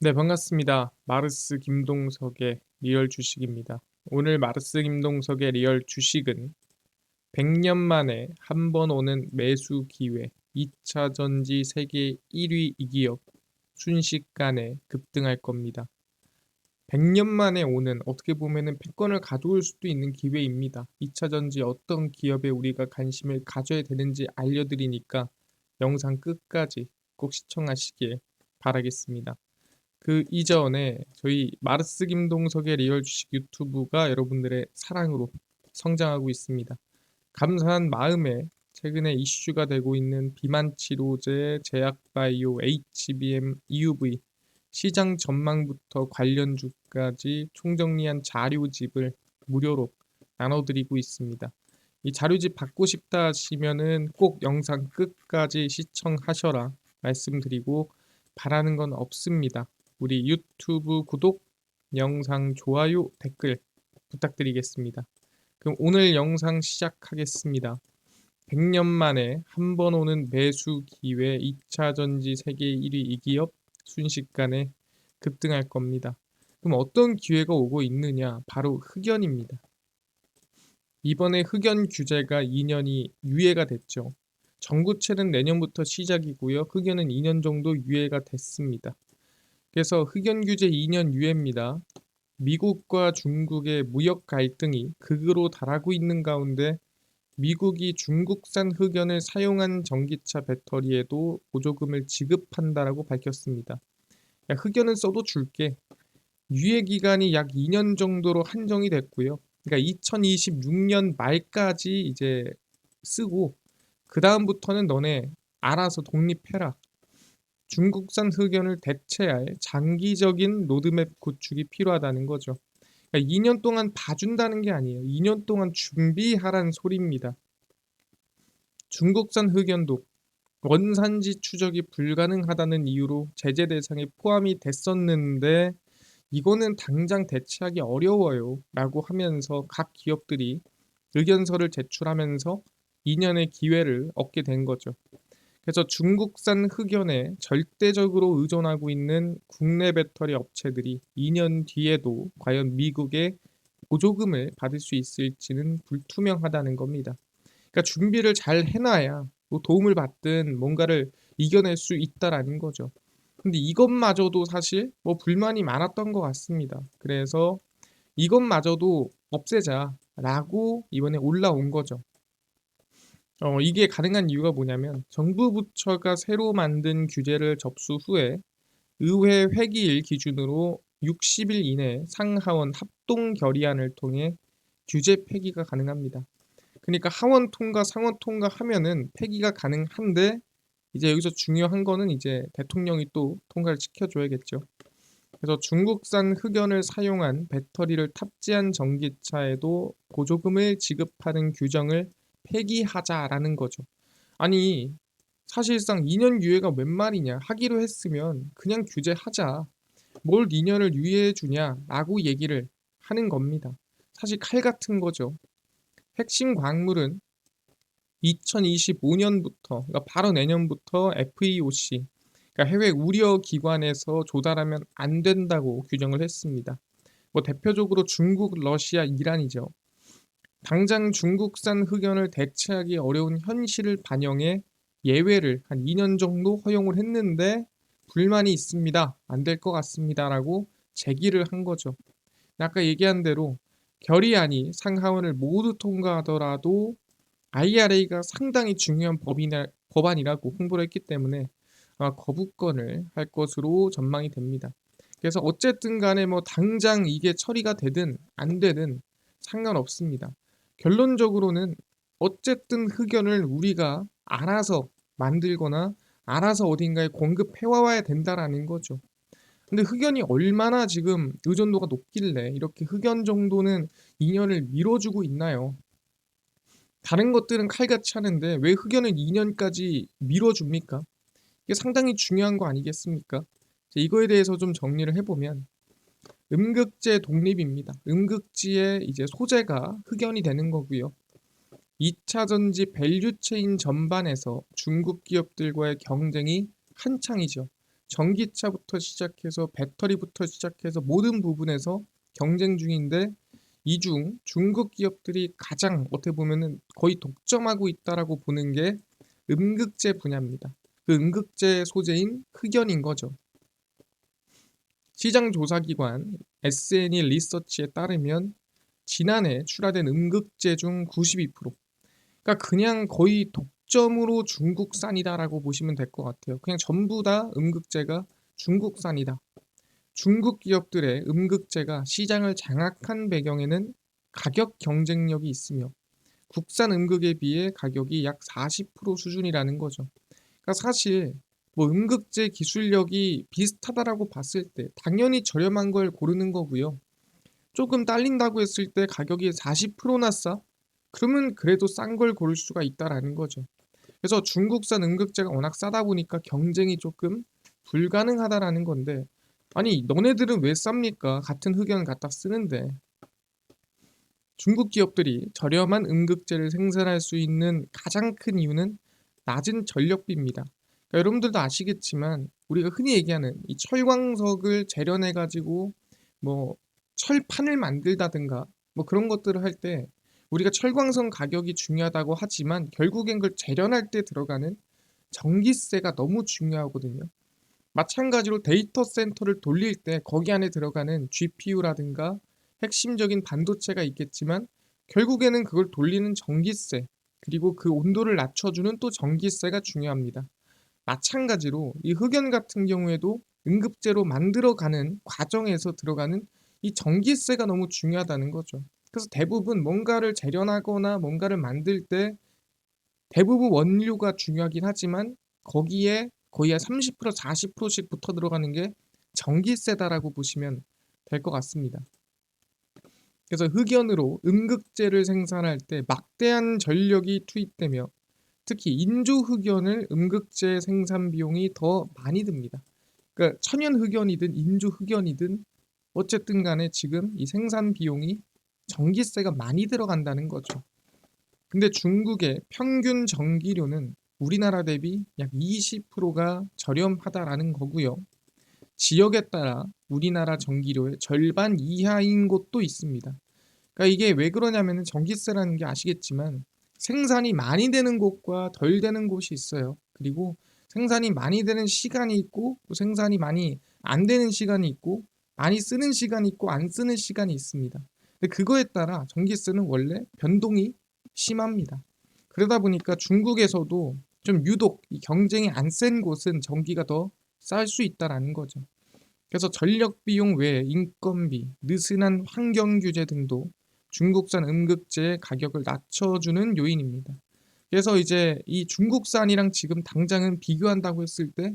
네, 반갑습니다. 마르스 김동석의 리얼 주식입니다. 오늘 마르스 김동석의 리얼 주식은 100년 만에 한 번 오는 매수 기회, 2차 전지 세계 1위 이 기업, 순식간에 급등할 겁니다. 100년 만에 오는 어떻게 보면은 패권을 가져올 수도 있는 기회입니다. 2차 전지 어떤 기업에 우리가 관심을 가져야 되는지 알려드리니까 영상 끝까지 꼭 시청하시길 바라겠습니다. 그 이전에 저희 마르스 김동석의 리얼 주식 유튜브가 여러분들의 사랑으로 성장하고 있습니다. 감사한 마음에 최근에 이슈가 되고 있는 비만 치료제, 제약바이오, HBM, EUV 시장 전망부터 관련주까지 총정리한 자료집을 무료로 나눠드리고 있습니다. 이 자료집 받고 싶다 하시면은 꼭 영상 끝까지 시청하셔라 말씀드리고 바라는 건 없습니다. 우리 유튜브 구독, 영상 좋아요, 댓글 부탁드리겠습니다. 그럼 오늘 영상 시작하겠습니다. 100년 만에 한 번 오는 매수 기회 2차 전지 세계 1위 이 기업 순식간에 급등할 겁니다. 그럼 어떤 기회가 오고 있느냐? 바로 흑연입니다. 이번에 흑연 규제가 2년이 유예가 됐죠. 전구체는 내년부터 시작이고요. 흑연은 2년 정도 유예가 됐습니다. 그래서 흑연 규제 2년 유예입니다. 미국과 중국의 무역 갈등이 극으로 달하고 있는 가운데 미국이 중국산 흑연을 사용한 전기차 배터리에도 보조금을 지급한다라고 밝혔습니다. 야, 흑연은 써도 줄게. 유예 기간이 약 2년 정도로 한정이 됐고요. 그러니까 2026년 말까지 이제 쓰고 그 다음부터는 너네 알아서 독립해라. 중국산 흑연을 대체할 장기적인 로드맵 구축이 필요하다는 거죠. 그러니까 2년 동안 봐준다는 게 아니에요. 2년 동안 준비하라는 소리입니다. 중국산 흑연도 원산지 추적이 불가능하다는 이유로 제재 대상에 포함이 됐었는데 이거는 당장 대체하기 어려워요 라고 하면서 각 기업들이 의견서를 제출하면서 2년의 기회를 얻게 된 거죠. 그래서 중국산 흑연에 절대적으로 의존하고 있는 국내 배터리 업체들이 2년 뒤에도 과연 미국의 보조금을 받을 수 있을지는 불투명하다는 겁니다. 그러니까 준비를 잘 해놔야 뭐 도움을 받든 뭔가를 이겨낼 수 있다라는 거죠. 근데 이것마저도 사실 뭐 불만이 많았던 것 같습니다. 그래서 이것마저도 없애자라고 이번에 올라온 거죠. 이게 가능한 이유가 뭐냐면 정부 부처가 새로 만든 규제를 접수 후에 의회 회기일 기준으로 60일 이내 상하원 합동 결의안을 통해 규제 폐기가 가능합니다. 그러니까 하원 통과, 상원 통과하면은 폐기가 가능한데 이제 여기서 중요한 거는 이제 대통령이 또 통과를 시켜줘야겠죠. 그래서 중국산 흑연을 사용한 배터리를 탑재한 전기차에도 보조금을 지급하는 규정을 폐기하자라는 거죠. 아니, 사실상 2년 유예가 웬 말이냐? 하기로 했으면 그냥 규제하자. 뭘 2년을 유예해 주냐라고 얘기를 하는 겁니다. 사실 칼 같은 거죠. 핵심 광물은 2025년부터, 그러니까 바로 내년부터 FEOC, 그러니까 해외 우려 기관에서 조달하면 안 된다고 규정을 했습니다. 뭐 대표적으로 중국, 러시아, 이란이죠. 당장 중국산 흑연을 대체하기 어려운 현실을 반영해 예외를 한 2년 정도 허용을 했는데 불만이 있습니다. 안 될 것 같습니다라고 제기를 한 거죠. 아까 얘기한 대로 결의안이 상하원을 모두 통과하더라도 IRA가 상당히 중요한 법안이라고 홍보를 했기 때문에 거부권을 할 것으로 전망이 됩니다. 그래서 어쨌든 간에 뭐 당장 이게 처리가 되든 안 되든 상관없습니다. 결론적으로는 어쨌든 흑연을 우리가 알아서 만들거나 알아서 어딘가에 공급해 와야 된다라는 거죠. 근데 흑연이 얼마나 지금 의존도가 높길래 이렇게 흑연 정도는 2년을 밀어주고 있나요? 다른 것들은 칼같이 하는데 왜 흑연을 2년까지 밀어줍니까? 이게 상당히 중요한 거 아니겠습니까? 이거에 대해서 좀 정리를 해보면 음극재 독립입니다. 음극지의 이제 소재가 흑연이 되는 거고요. 2차 전지 밸류체인 전반에서 중국 기업들과의 경쟁이 한창이죠. 전기차부터 시작해서 배터리부터 시작해서 모든 부분에서 경쟁 중인데 이 중 중국 기업들이 가장 어떻게 보면은 거의 독점하고 있다라고 보는 게 음극재 분야입니다. 그 음극재 소재인 흑연인 거죠. 시장 조사기관 S&E 리서치에 따르면 지난해 출하된 음극재 중 92%, 그러니까 그냥 거의 독점으로 중국산이다라고 보시면 될 것 같아요. 그냥 전부 다 음극재가 중국산이다. 중국 기업들의 음극재가 시장을 장악한 배경에는 가격 경쟁력이 있으며 국산 음극에 비해 가격이 약 40% 수준이라는 거죠. 그러니까 사실 뭐 음극재 기술력이 비슷하다라고 봤을 때 당연히 저렴한 걸 고르는 거고요. 조금 딸린다고 했을 때 가격이 40%나 싸? 그러면 그래도 싼 걸 고를 수가 있다라는 거죠. 그래서 중국산 음극재가 워낙 싸다 보니까 경쟁이 조금 불가능하다라는 건데, 아니 너네들은 왜 쌉니까? 같은 흑연 갖다 쓰는데. 중국 기업들이 저렴한 음극재를 생산할 수 있는 가장 큰 이유는 낮은 전력비입니다. 그러니까 여러분들도 아시겠지만 우리가 흔히 얘기하는 이 철광석을 재련해 가지고 뭐 철판을 만들다든가 뭐 그런 것들을 할 때 우리가 철광석 가격이 중요하다고 하지만 결국엔 그걸 재련할 때 들어가는 전기세가 너무 중요하거든요. 마찬가지로 데이터 센터를 돌릴 때 거기 안에 들어가는 GPU라든가 핵심적인 반도체가 있겠지만 결국에는 그걸 돌리는 전기세, 그리고 그 온도를 낮춰주는 또 전기세가 중요합니다. 마찬가지로 이 흑연 같은 경우에도 응급제로 만들어가는 과정에서 들어가는 이 전기세가 너무 중요하다는 거죠. 그래서 대부분 뭔가를 재련하거나 뭔가를 만들 때 대부분 원료가 중요하긴 하지만 거기에 거의 한 30% 40%씩 붙어 들어가는 게 전기세다라고 보시면 될 것 같습니다. 그래서 흑연으로 음극재를 생산할 때 막대한 전력이 투입되며 특히 인조 흑연을 음극재 생산 비용이 더 많이 듭니다. 그러니까 천연 흑연이든 인조 흑연이든 어쨌든 간에 지금 이 생산 비용이 전기세가 많이 들어간다는 거죠. 근데 중국의 평균 전기료는 우리나라 대비 약 20%가 저렴하다라는 거고요. 지역에 따라 우리나라 전기료의 절반 이하인 곳도 있습니다. 그러니까 이게 왜 그러냐면 전기세라는 게 아시겠지만 생산이 많이 되는 곳과 덜 되는 곳이 있어요. 그리고 생산이 많이 되는 시간이 있고 또 생산이 많이 안 되는 시간이 있고 많이 쓰는 시간이 있고 안 쓰는 시간이 있습니다. 근데 그거에 따라 전기세는 원래 변동이 심합니다. 그러다 보니까 중국에서도 좀 유독 이 경쟁이 안 센 곳은 전기가 더 쌀 수 있다라는 거죠. 그래서 전력 비용 외에 인건비, 느슨한 환경 규제 등도 중국산 음극재의 가격을 낮춰주는 요인입니다. 그래서 이제 이 중국산이랑 지금 당장은 비교한다고 했을 때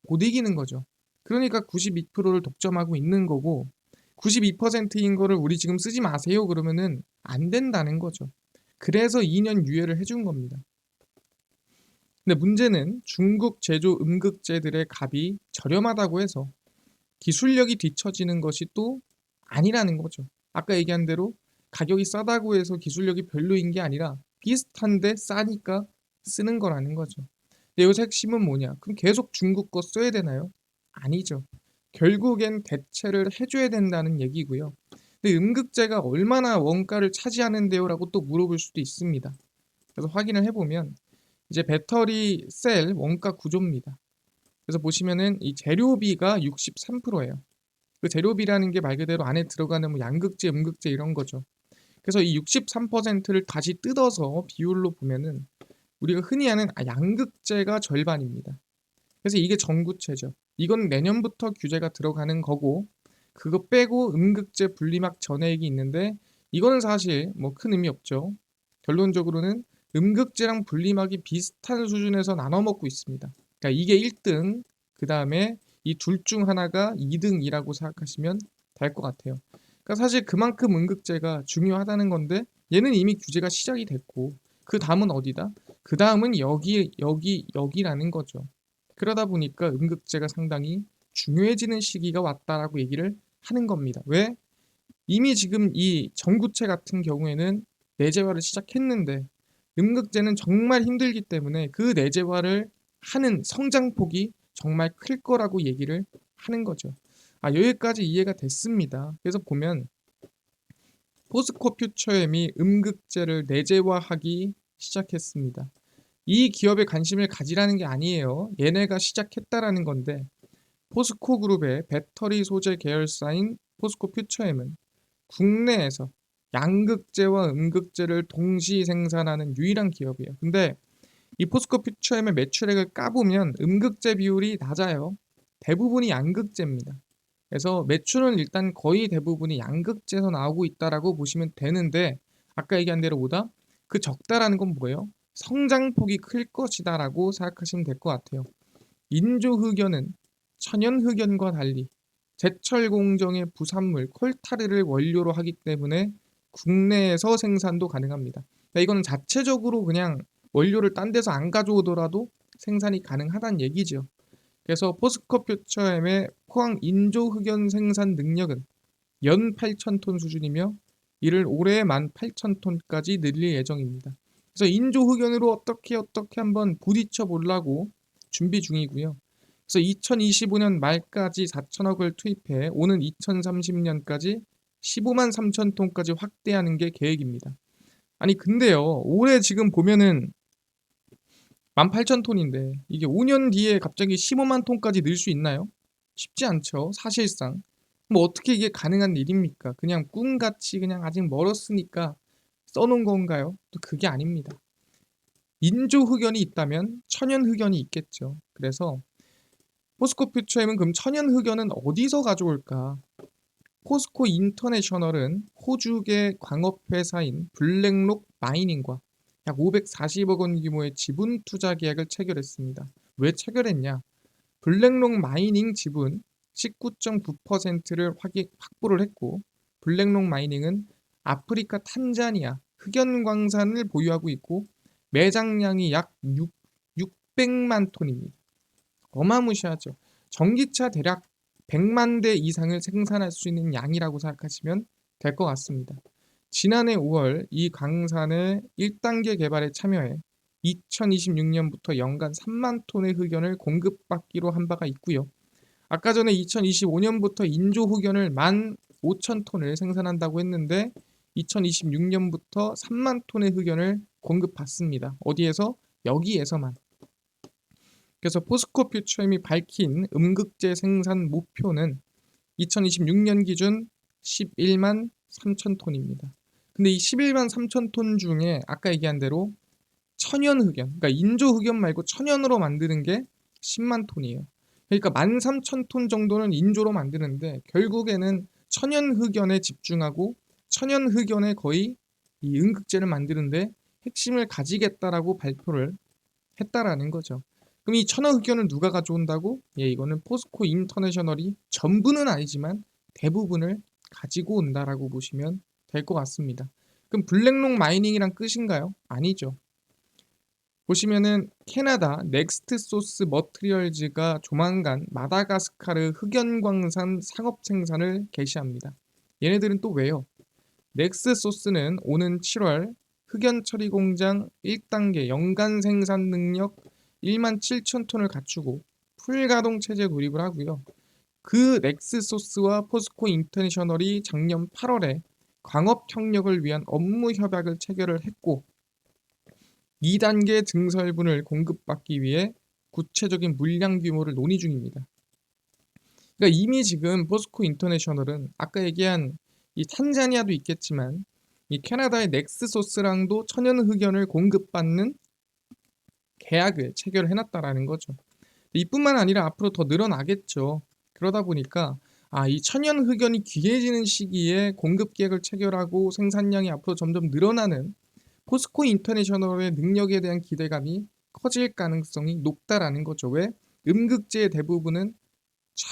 못 이기는 거죠. 그러니까 92%를 독점하고 있는 거고 92%인 거를 우리 지금 쓰지 마세요 그러면은 안 된다는 거죠. 그래서 2년 유예를 해준 겁니다. 근데 문제는 중국 제조 음극재들의 값이 저렴하다고 해서 기술력이 뒤처지는 것이 또 아니라는 거죠. 아까 얘기한 대로 가격이 싸다고 해서 기술력이 별로인 게 아니라 비슷한데 싸니까 쓰는 거라는 거죠. 근데 여기서 핵심은 뭐냐? 그럼 계속 중국 거 써야 되나요? 아니죠. 결국엔 대체를 해줘야 된다는 얘기고요. 근데 음극재가 얼마나 원가를 차지하는데요? 라고 또 물어볼 수도 있습니다. 그래서 확인을 해보면 이제 배터리 셀 원가 구조입니다. 그래서 보시면은 이 재료비가 63%예요. 그 재료비라는 게 말 그대로 안에 들어가는 뭐 양극재, 음극재 이런 거죠. 그래서 이 63%를 다시 뜯어서 비율로 보면은 우리가 흔히 아는 양극재가 절반입니다. 그래서 이게 전구체죠. 이건 내년부터 규제가 들어가는 거고 그거 빼고 음극재 분리막 전해액이 있는데 이거는 사실 뭐 큰 의미 없죠. 결론적으로는 음극재랑 분리막이 비슷한 수준에서 나눠 먹고 있습니다. 그러니까 이게 1등, 그 다음에 이 둘 중 하나가 2등이라고 생각하시면 될 것 같아요. 그러니까 사실 그만큼 음극재가 중요하다는 건데 얘는 이미 규제가 시작이 됐고 그 다음은 어디다? 그 다음은 여기라는 거죠. 그러다 보니까 음극재가 상당히 중요해지는 시기가 왔다라고 얘기를 하는 겁니다. 왜? 이미 지금 이 전구체 같은 경우에는 내재화를 시작했는데 음극재는 정말 힘들기 때문에 그 내재화를 하는 성장폭이 정말 클 거라고 얘기를 하는 거죠. 여기까지 이해가 됐습니다. 그래서 보면 포스코 퓨처엠이 음극재를 내재화하기 시작했습니다. 이 기업에 관심을 가지라는 게 아니에요. 얘네가 시작했다라는 건데 포스코 그룹의 배터리 소재 계열사인 포스코 퓨처엠은 국내에서 양극재와 음극재를 동시 생산하는 유일한 기업이에요. 근데 이 포스코 퓨처엠의 매출액을 까보면 음극재 비율이 낮아요. 대부분이 양극재입니다. 그래서 매출은 일단 거의 대부분이 양극재에서 나오고 있다라고 보시면 되는데 아까 얘기한 대로 보다 그 적다라는 건 뭐예요? 성장폭이 클 것이다라고 생각하시면 될 것 같아요. 인조흑연은 천연흑연과 달리 제철 공정의 부산물 콜타르를 원료로 하기 때문에 국내에서 생산도 가능합니다. 그러니까 이거는 자체적으로 그냥 원료를 딴 데서 안 가져오더라도 생산이 가능하다는 얘기죠. 그래서 포스코 퓨처엠의 포항 인조흑연 생산 능력은 연 8,000톤 수준이며 이를 올해 18,000톤까지 늘릴 예정입니다. 그래서 인조흑연으로 어떻게 한번 부딪혀 보려고 준비 중이고요. 그래서 2025년 말까지 4천억을 투입해 오는 2030년까지 15만 3천 톤까지 확대하는 게 계획입니다. 아니 근데요 올해 지금 보면은 18,000톤인데 이게 5년 뒤에 갑자기 15만 톤까지 늘 수 있나요? 쉽지 않죠 사실상. 뭐 어떻게 이게 가능한 일입니까? 그냥 꿈같이 그냥 아직 멀었으니까 써놓은 건가요? 또 그게 아닙니다. 인조흑연이 있다면 천연흑연이 있겠죠. 그래서 포스코 퓨처엠은 그럼 천연흑연은 어디서 가져올까? 포스코 인터내셔널은 호주계 광업회사인 블랙록 마이닝과 약 540억 원 규모의 지분 투자 계약을 체결했습니다. 왜 체결했냐? 블랙록 마이닝 지분 19.9%를 확보를 했고 블랙록 마이닝은 아프리카 탄자니아 흑연 광산을 보유하고 있고 매장량이 약 600만 톤입니다. 어마무시하죠. 전기차 대략 100만 대 이상을 생산할 수 있는 양이라고 생각하시면 될 것 같습니다. 지난해 5월 이 광산의 1단계 개발에 참여해 2026년부터 연간 3만 톤의 흑연을 공급받기로 한 바가 있고요. 아까 전에 2025년부터 인조 흑연을 15,000톤을 생산한다고 했는데 2026년부터 3만 톤의 흑연을 공급받습니다. 어디에서? 여기에서만. 그래서 포스코 퓨처엠이 밝힌 음극재 생산 목표는 2026년 기준 11만 3천 톤입니다. 근데 이 11만 3천 톤 중에 아까 얘기한 대로 천연 흑연, 그러니까 인조 흑연 말고 천연으로 만드는 게 10만 톤이에요. 그러니까 13,000톤 정도는 인조로 만드는데 결국에는 천연 흑연에 집중하고 천연 흑연에 거의 이 음극재를 만드는데 핵심을 가지겠다라고 발표를 했다라는 거죠. 그럼 이 천연 흑연을 누가 가져온다고? 이거는 포스코 인터내셔널이 전부는 아니지만 대부분을 가지고 온다라고 보시면 될 것 같습니다. 그럼 블랙록 마이닝이란 끝인가요? 아니죠. 보시면은 캐나다 넥스트 소스 머트리얼즈가 조만간 마다가스카르 흑연광산 상업 생산을 개시합니다. 얘네들은 또 왜요? 넥스 소스는 오는 7월 흑연 처리 공장 1단계 연간 생산 능력 1만 7천 톤을 갖추고 풀가동 체제 돌입을 하고요. 그 넥스 소스와 포스코 인터내셔널이 작년 8월에 광업 협력을 위한 업무 협약을 체결을 했고 2단계 증설분을 공급받기 위해 구체적인 물량 규모를 논의 중입니다. 그러니까 이미 지금 포스코 인터내셔널은 아까 얘기한 이 탄자니아도 있겠지만 이 캐나다의 넥스소스랑도 천연 흑연을 공급받는 계약을 체결을 해놨다라는 거죠. 이뿐만 아니라 앞으로 더 늘어나겠죠. 그러다 보니까 이 천연 흑연이 귀해지는 시기에 공급 계약을 체결하고 생산량이 앞으로 점점 늘어나는 포스코 인터내셔널의 능력에 대한 기대감이 커질 가능성이 높다라는 거죠. 왜? 음극재의 대부분은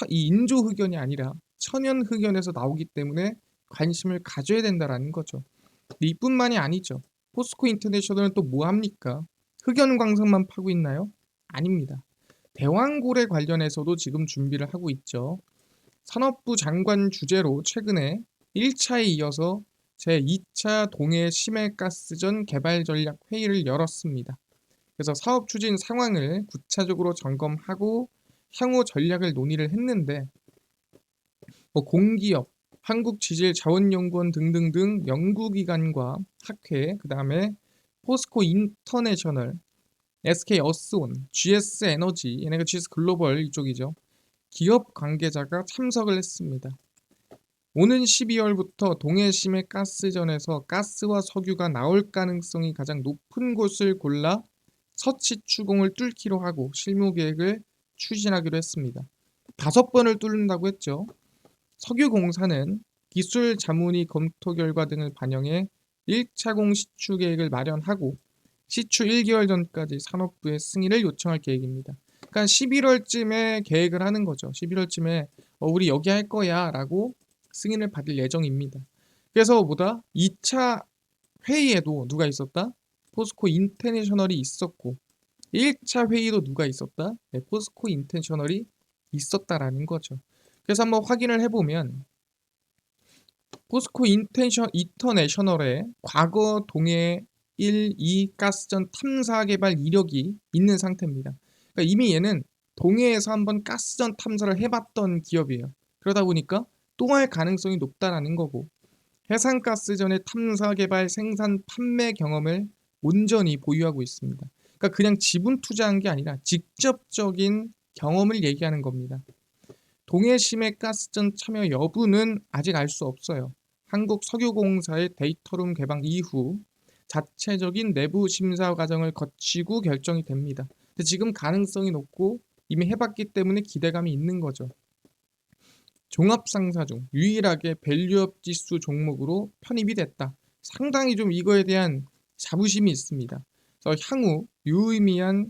이 인조 흑연이 아니라 천연 흑연에서 나오기 때문에 관심을 가져야 된다라는 거죠. 근데 이뿐만이 아니죠. 포스코 인터내셔널은 또 뭐 합니까? 흑연 광석만 파고 있나요? 아닙니다. 대왕고래 관련해서도 지금 준비를 하고 있죠. 산업부 장관 주재로 최근에 1차에 이어서 제2차 동해 심해가스전 개발 전략 회의를 열었습니다. 그래서 사업 추진 상황을 구체적으로 점검하고 향후 전략을 논의를 했는데 공기업, 한국지질자원연구원 등등등 연구기관과 학회, 그 다음에 포스코 인터내셔널, SK어스온, GS에너지, 얘네가 GS글로벌 이쪽이죠. 기업 관계자가 참석을 했습니다. 오는 12월부터 동해심해 가스전에서 가스와 석유가 나올 가능성이 가장 높은 곳을 골라 서치 추공을 뚫기로 하고 실무 계획을 추진하기로 했습니다. 5번을 뚫는다고 했죠. 석유공사는 기술 자문위 검토 결과 등을 반영해 1차 공시추 계획을 마련하고 시추 1개월 전까지 산업부의 승인을 요청할 계획입니다. 그러니까 11월쯤에 계획을 하는 거죠. 11월쯤에 우리 여기 할 거야 라고 승인을 받을 예정입니다. 그래서 2차 회의에도 누가 있었다? 포스코 인터내셔널이 있었고 1차 회의도 누가 있었다? 네, 포스코 인터내셔널이 있었다라는 거죠. 그래서 한번 확인을 해보면 포스코 인터내셔널의 과거 동해 1, 2 가스전 탐사 개발 이력이 있는 상태입니다. 그러니까 이미 얘는 동해에서 한번 가스전 탐사를 해봤던 기업이에요. 그러다 보니까 또 할 가능성이 높다라는 거고 해상가스전의 탐사 개발 생산 판매 경험을 온전히 보유하고 있습니다. 그러니까 그냥 지분 투자한 게 아니라 직접적인 경험을 얘기하는 겁니다. 동해심해 가스전 참여 여부는 아직 알 수 없어요. 한국석유공사의 데이터룸 개방 이후 자체적인 내부 심사 과정을 거치고 결정이 됩니다. 근데 지금 가능성이 높고 이미 해봤기 때문에 기대감이 있는 거죠. 종합상사 중 유일하게 밸류업 지수 종목으로 편입이 됐다. 상당히 좀 이거에 대한 자부심이 있습니다. 그래서 향후 유의미한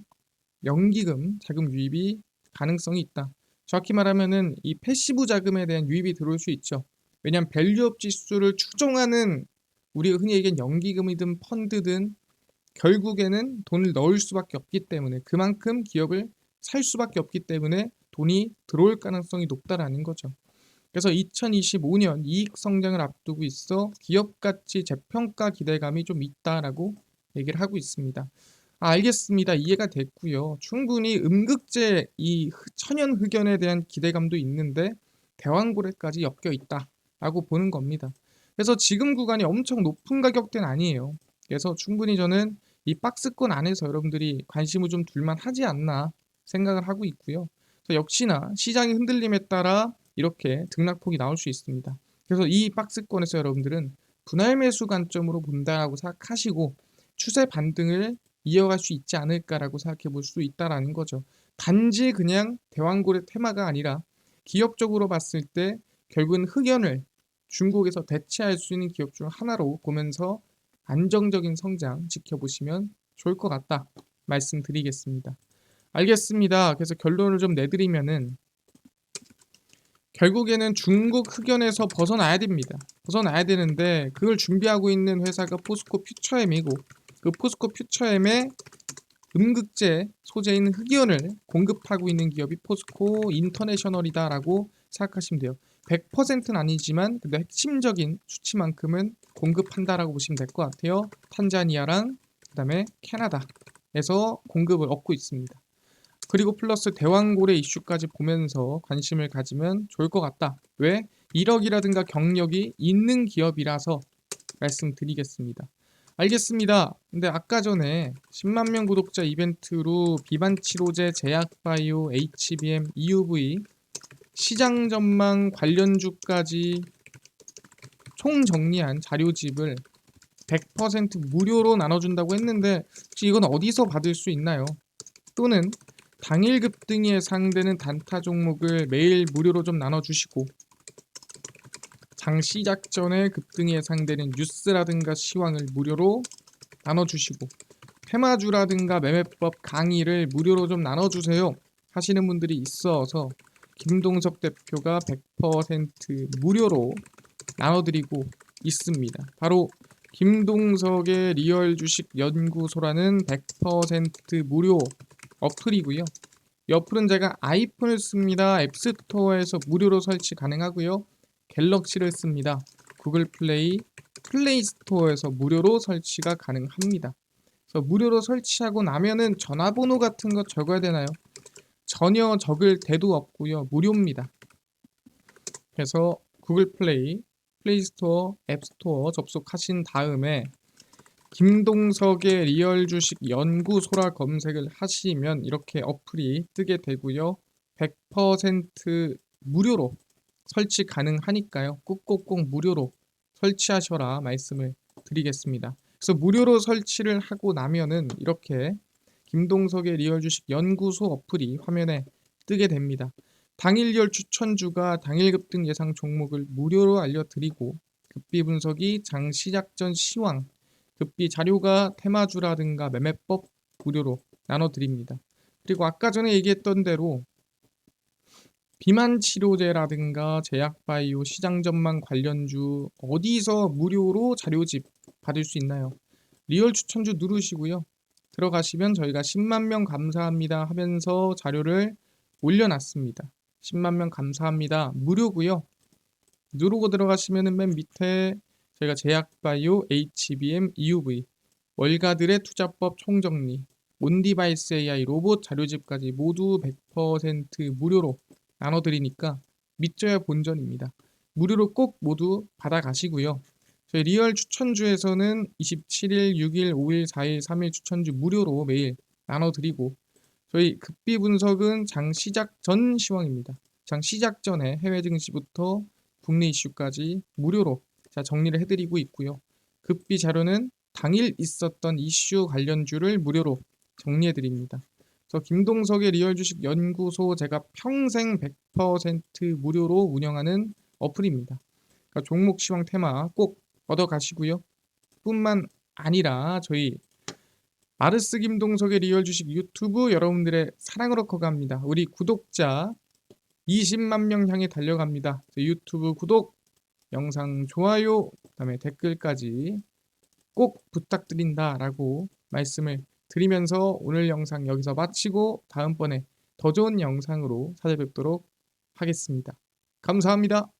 연기금 자금 유입이 가능성이 있다. 정확히 말하면은 이 패시브 자금에 대한 유입이 들어올 수 있죠. 왜냐하면 밸류업 지수를 추종하는 우리가 흔히 얘기하는 연기금이든 펀드든 결국에는 돈을 넣을 수밖에 없기 때문에 그만큼 기업을 살 수밖에 없기 때문에 돈이 들어올 가능성이 높다라는 거죠. 그래서 2025년 이익 성장을 앞두고 있어 기업 가치 재평가 기대감이 좀 있다라고 얘기를 하고 있습니다. 알겠습니다. 이해가 됐고요. 충분히 음극재 이 천연 흑연에 대한 기대감도 있는데 대왕고래까지 엮여 있다라고 보는 겁니다. 그래서 지금 구간이 엄청 높은 가격대는 아니에요. 그래서 충분히 저는 이 박스권 안에서 여러분들이 관심을 좀 둘만 하지 않나 생각을 하고 있고요. 역시나 시장의 흔들림에 따라 이렇게 등락폭이 나올 수 있습니다. 그래서 이 박스권에서 여러분들은 분할 매수 관점으로 본다라고 생각하시고 추세 반등을 이어갈 수 있지 않을까라고 생각해 볼 수 있다라는 거죠. 단지 그냥 대왕고래 테마가 아니라 기업적으로 봤을 때 결국은 흑연을 중국에서 대체할 수 있는 기업 중 하나로 보면서 안정적인 성장 지켜보시면 좋을 것 같다 말씀드리겠습니다. 알겠습니다. 그래서 결론을 좀 내드리면은 결국에는 중국 흑연에서 벗어나야 됩니다. 벗어나야 되는데 그걸 준비하고 있는 회사가 포스코 퓨처엠이고 그 포스코 퓨처엠의 음극재 소재인 흑연을 공급하고 있는 기업이 포스코 인터내셔널이다라고 생각하시면 돼요. 100%는 아니지만 근데 핵심적인 수치만큼은 공급한다라고 보시면 될 것 같아요. 탄자니아랑 그다음에 캐나다에서 공급을 얻고 있습니다. 그리고 플러스 대왕고래 이슈까지 보면서 관심을 가지면 좋을 것 같다. 왜? 이력이라든가 경력이 있는 기업이라서 말씀드리겠습니다. 알겠습니다. 근데 아까 전에 10만 명 구독자 이벤트로 비반치료제, 제약바이오, HBM, EUV, 시장 전망 관련주까지 총 정리한 자료집을 100% 무료로 나눠준다고 했는데 혹시 이건 어디서 받을 수 있나요? 또는 당일 급등이 예상되는 단타 종목을 매일 무료로 좀 나눠주시고 장 시작 전에 급등이 예상되는 뉴스라든가 시황을 무료로 나눠주시고 테마주라든가 매매법 강의를 무료로 좀 나눠주세요 하시는 분들이 있어서 김동석 대표가 100% 무료로 나눠드리고 있습니다. 바로 김동석의 리얼 주식 연구소라는 100% 무료 어플이고요. 이 어플은 제가 아이폰을 씁니다. 앱스토어에서 무료로 설치 가능하고요. 갤럭시를 씁니다. 구글 플레이, 플레이 스토어에서 무료로 설치가 가능합니다. 그래서 무료로 설치하고 나면은 전화번호 같은 거 적어야 되나요? 전혀 적을 데도 없고요. 무료입니다. 그래서 구글 플레이, 플레이스토어, 앱스토어 접속하신 다음에 김동석의 리얼 주식 연구소라 검색을 하시면 이렇게 어플이 뜨게 되고요. 100% 무료로 설치 가능하니까요. 꼭꼭꼭 무료로 설치하셔라 말씀을 드리겠습니다. 그래서 무료로 설치를 하고 나면은 이렇게 김동석의 리얼 주식 연구소 어플이 화면에 뜨게 됩니다. 당일 리얼 추천주가 당일 급등 예상 종목을 무료로 알려드리고 급비 분석이 장 시작 전 시황, 급비 자료가 테마주라든가 매매법 무료로 나눠드립니다. 그리고 아까 전에 얘기했던 대로 비만 치료제라든가 제약바이오 시장 전망 관련주 어디서 무료로 자료집 받을 수 있나요? 리얼 추천주 누르시고요. 들어가시면 저희가 10만 명 감사합니다 하면서 자료를 올려놨습니다. 10만 명 감사합니다. 무료고요. 누르고 들어가시면은 맨 밑에 저희가 제약바이오, HBM, EUV, 월가들의 투자법 총정리, 온디바이스 AI 로봇 자료집까지 모두 100% 무료로 나눠드리니까 믿져야 본전입니다. 무료로 꼭 모두 받아가시고요. 저희 리얼 추천주에서는 27일, 6일, 5일, 4일, 3일 추천주 무료로 매일 나눠드리고 저희 급비 분석은 장 시작 전 시황입니다. 장 시작 전에 해외 증시부터 국내 이슈까지 무료로 정리를 해드리고 있고요. 급비 자료는 당일 있었던 이슈 관련주를 무료로 정리해드립니다. 그래서 김동석의 리얼 주식 연구소 제가 평생 100% 무료로 운영하는 어플입니다. 그러니까 종목 시황 테마 꼭 얻어가시고요. 뿐만 아니라 저희 마르스 김동석의 리얼 주식 유튜브 여러분들의 사랑으로 커갑니다. 우리 구독자 20만 명 향해 달려갑니다. 유튜브 구독, 영상 좋아요, 그다음에 댓글까지 꼭 부탁드린다라고 말씀을 드리면서 오늘 영상 여기서 마치고 다음번에 더 좋은 영상으로 찾아뵙도록 하겠습니다. 감사합니다.